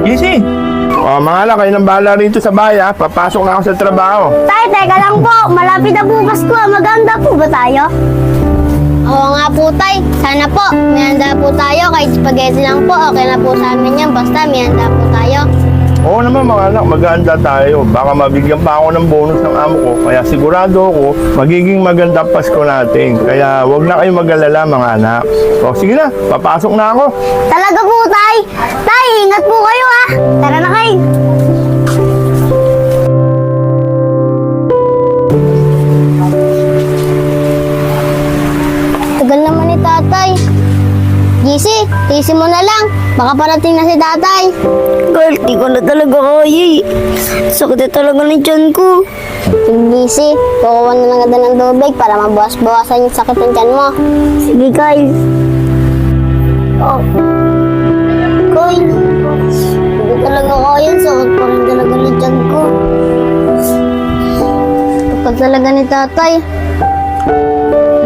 Easy. Mga anak, kayo nang bahala rito sa bahay ha. Papasok na ako sa trabaho. Tay, teka lang po. Malapit na bukas ko. Maganda po ba tayo? Oo nga po, Tay. Sana po. May handa po tayo. Kahit spaghetti lang po. Okay na po sa amin yan. Basta may handa po tayo. Oo naman mga anak, maganda tayo. Baka mabigyan pa ako ng bonus ng amo ko. Kaya sigurado ako, magiging maganda Pasko natin. Kaya wag na kayong mag-alala mga anak. O sige na, papasok na ako. Talaga po, Tay. Tay, ingat po kayo ha. Tara na kayo. Tagal naman ni Tatay. GC, tisi mo na lang. Baka parating na si Tatay. Girl, di ko na talaga kaya eh. Sakit na talaga ng tiyan ko. GC, kukuha na lang agad ng tubig para mabawas-bawasan yung sakit ng tiyan mo. Sige, Kyle. Oh. Kyle, hindi talaga kaya. Sakit pa rin talaga ng tiyan ko. Sakit talaga ni Tatay.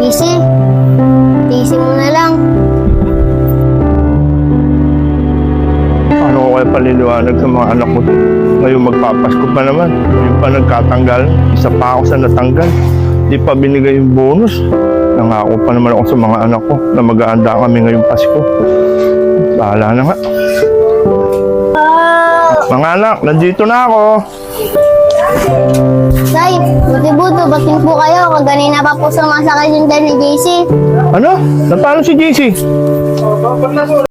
GC, tisi mo na lang. Ano ko kaya paliliwanag sa mga anak ko? Ngayon magpapasko pa naman. Ngayon pa nagkatanggal. Isa pa ako sa natanggal. Di pa binigay yung bonus. Nangako pa naman ako sa mga anak ko na mag-aanda kami ngayong Pasko. Bahala na nga. Mga anak, nandito na ako. Tay, buti-buto, bating po kayo. Kaganina pa po sumasakay yung dahil ni JC. Ano? Napano si JC?